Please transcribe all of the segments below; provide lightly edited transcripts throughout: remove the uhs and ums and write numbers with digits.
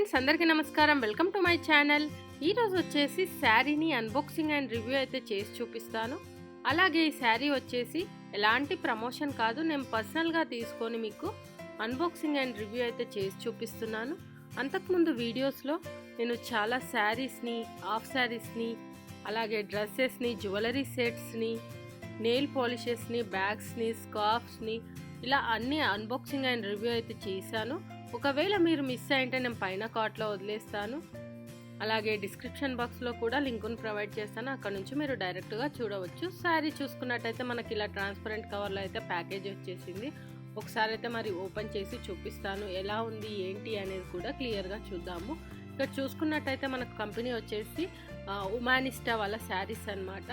Friends అందరికీ నమస్కారం. Welcome to my channel. ఈరోజు వచ్చేసి శారీని అన్బాక్సింగ్ అండ్ రివ్యూ అయితే చేసి చూపిస్తాను. అలాగే ఈ శారీ వచ్చేసి ఎలాంటి ప్రమోషన్ కాదు, నేను పర్సనల్గా తీసుకొని మీకు అన్బాక్సింగ్ అండ్ రివ్యూ అయితే చేసి చూపిస్తున్నాను. అంతకుముందు వీడియోస్లో నేను చాలా శారీస్ని, హాఫ్ శారీస్ని, అలాగే డ్రెస్సెస్ని, జ్యువెలరీ సెట్స్ని, నెయిల్ పాలిషెస్ని, బ్యాగ్స్ని, స్కార్ఫ్స్ని ఇలా అన్ని అన్బాక్సింగ్ అండ్ రివ్యూ అయితే చేశాను. ఒకవేళ మీరు మిస్ అయింటే నేను పైన కార్ట్లో వదిలేస్తాను. అలాగే డిస్క్రిప్షన్ బాక్స్లో కూడా లింకును ప్రొవైడ్ చేస్తాను, అక్కడ నుంచి మీరు డైరెక్ట్గా చూడవచ్చు. శారీ చూసుకున్నట్టయితే మనకి ఇలా ట్రాన్స్పరెంట్ కవర్లో అయితే ప్యాకేజ్ వచ్చేసింది. ఒకసారి అయితే మరి ఓపెన్ చేసి చూపిస్తాను ఎలా ఉంది ఏంటి అనేది కూడా క్లియర్గా చూద్దాము. ఇక్కడ చూసుకున్నట్టయితే మనకు కంపెనీ వచ్చేసి ఉమానిస్టా వాళ్ళ శారీస్ అన్నమాట.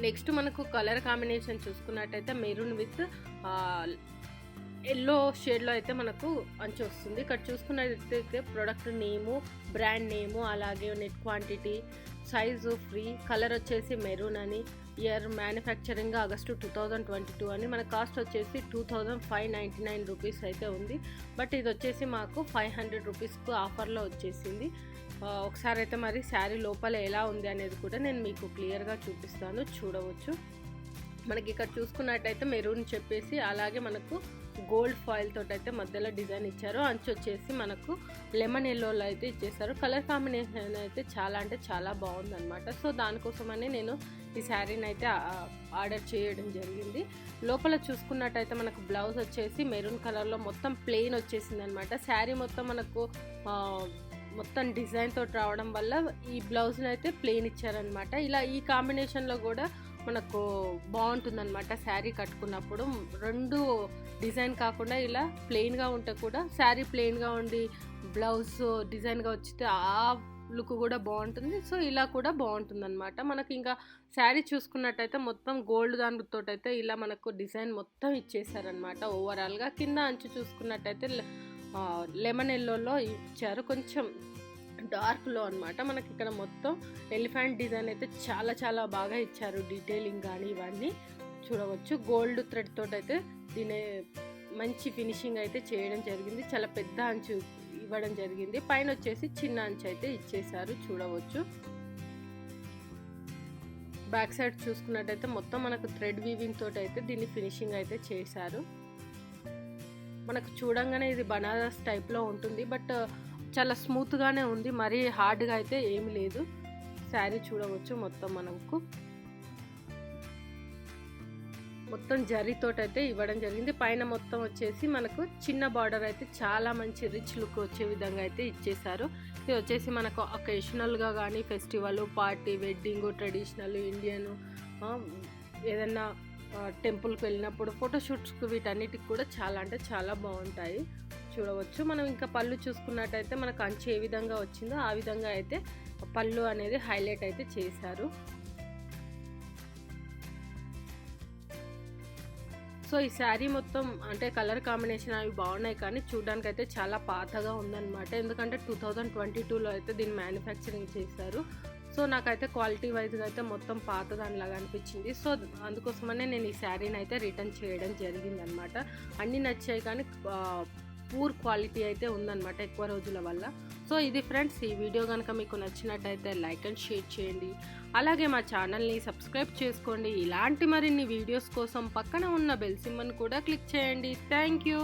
నెక్స్ట్ మనకు కలర్ కాంబినేషన్ చూసుకున్నట్టయితే మెరూన్ విత్ ఎల్లో షేడ్లో అయితే మనకు అంచు వస్తుంది. ఇక్కడ చూసుకున్నట్టయితే ప్రొడక్ట్ నేము, బ్రాండ్ నేము, అలాగే net quantity, size free, colour వచ్చేసి మెరూన్ అని, ఇయర్ మ్యానుఫ్యాక్చరింగ్ ఆగస్టు 2022 అని, మన కాస్ట్ వచ్చేసి 2599 రూపీస్ అయితే ఉంది. బట్ ఇది వచ్చేసి మాకు 500 రూపీస్కు ఆఫర్లో వచ్చేసింది. ఒకసారి అయితే మరి శారీ లోపల ఎలా ఉంది అనేది కూడా నేను మీకు క్లియర్గా చూపిస్తాను, చూడవచ్చు. మనకి ఇక్కడ చూసుకున్నట్టయితే మెరూన్ చెప్పేసి, అలాగే మనకు గోల్డ్ ఫాయిల్ తోటి అయితే మధ్యలో డిజైన్ ఇచ్చారు. అంచు వచ్చేసి మనకు లెమన్ ఎల్లోలో అయితే ఇచ్చేసారు. కలర్ కాంబినేషన్ అయితే చాలా అంటే చాలా బాగుందన్నమాట. సో దానికోసమని నేను ఈ శారీని అయితే ఆర్డర్ చేయడం జరిగింది. లోపల చూసుకున్నట్టయితే మనకు బ్లౌజ్ వచ్చేసి మెరూన్ కలర్లో మొత్తం ప్లెయిన్ వచ్చేసింది అనమాట. శారీ మొత్తం మనకు మొత్తం డిజైన్ తోటి రావడం వల్ల ఈ బ్లౌజ్ని అయితే ప్లెయిన్ ఇచ్చారనమాట. ఇలా ఈ కాంబినేషన్లో కూడా మనకు బాగుంటుందన్నమాట శారీ కట్టుకున్నప్పుడు. రెండు డిజైన్ కాకుండా ఇలా ప్లెయిన్గా ఉంటే కూడా, శారీ ప్లెయిన్గా ఉండి బ్లౌజ్ డిజైన్గా వచ్చితే ఆ లుక్ కూడా బాగుంటుంది. సో ఇలా కూడా బాగుంటుంది అనమాట. మనకి ఇంకా శారీ చూసుకున్నట్టయితే మొత్తం గోల్డ్ దానితో అయితే ఇలా మనకు డిజైన్ మొత్తం ఇచ్చేసారనమాట. ఓవరాల్గా కింద అంచు చూసుకున్నట్టయితే లెమన్ ఎల్లోలో ఇచ్చారు, కొంచెం డార్క్లో అనమాట. మనకి ఇక్కడ మొత్తం ఎలిఫెంట్ డిజైన్ అయితే చాలా చాలా బాగా ఇచ్చారు, డీటెయిలింగ్ కానీ ఇవన్నీ చూడవచ్చు. గోల్డ్ థ్రెడ్ తోటి అయితే దీని మంచి ఫినిషింగ్ అయితే చేయడం జరిగింది. చాలా పెద్ద అంచు ఇవ్వడం జరిగింది. పైన వచ్చేసి చిన్న అంచు అయితే ఇచ్చేసారు, చూడవచ్చు. బ్యాక్ సైడ్ చూసుకున్నట్టయితే మొత్తం మనకు థ్రెడ్ వీవింగ్ తోటి అయితే దీన్ని ఫినిషింగ్ అయితే చేశారు. మనకు చూడంగానే ఇది బనారస్ టైప్లో ఉంటుంది, బట్ చాలా స్మూత్గానే ఉంది, మరీ హార్డ్గా అయితే ఏమి లేదు. శారీ చూడవచ్చు మొత్తం మనకు మొత్తం జరీతోటి అయితే ఇవ్వడం జరిగింది. పైన మొత్తం వచ్చేసి మనకు చిన్న బార్డర్ అయితే చాలా మంచి రిచ్ లుక్ వచ్చే విధంగా అయితే ఇచ్చేసారు. ఇది వచ్చేసి మనకు అకేషనల్గా కానీ festival, party, wedding, traditional, Indian, ఏదన్నా టెంపుల్కి వెళ్ళినప్పుడు, ఫోటోషూట్స్కి, వీటన్నిటికి కూడా చాలా అంటే చాలా బాగుంటాయి, చూడవచ్చు. మనం ఇంకా పళ్ళు చూసుకున్నట్టయితే మనకు అంచు ఏ విధంగా వచ్చిందో ఆ విధంగా అయితే పళ్ళు అనేది హైలైట్ అయితే చేశారు. సో ఈ శారీ మొత్తం అంటే కలర్ కాంబినేషన్ అవి బాగున్నాయి, కానీ చూడడానికి అయితే చాలా పాతగా ఉందన్నమాట. ఎందుకంటే 2022లో అయితే దీన్ని మ్యానుఫ్యాక్చరింగ్ చేశారు. సో నాకైతే క్వాలిటీ వైజ్గా అయితే మొత్తం పాత దానిలాగా అనిపించింది. సో అందుకోసమనే నేను ఈ శారీని అయితే రిటర్న్ చేయడం జరిగిందనమాట. అన్నీ నచ్చాయి, కానీ పూర్ క్వాలిటీ అయితే ఉందన్నమాట ఎక్కువ రోజుల వల్ల. సో ఇది ఫ్రెండ్స్, ఈ వీడియో కనుక మీకు నచ్చినట్టయితే లైక్ అండ్ షేర్ చేయండి. అలాగే మా ఛానల్ని సబ్స్క్రైబ్ చేసుకోండి. ఇలాంటి మరిన్ని వీడియోస్ కోసం పక్కన ఉన్న బెల్ సింబల్ని కూడా క్లిక్ చేయండి. Thank you.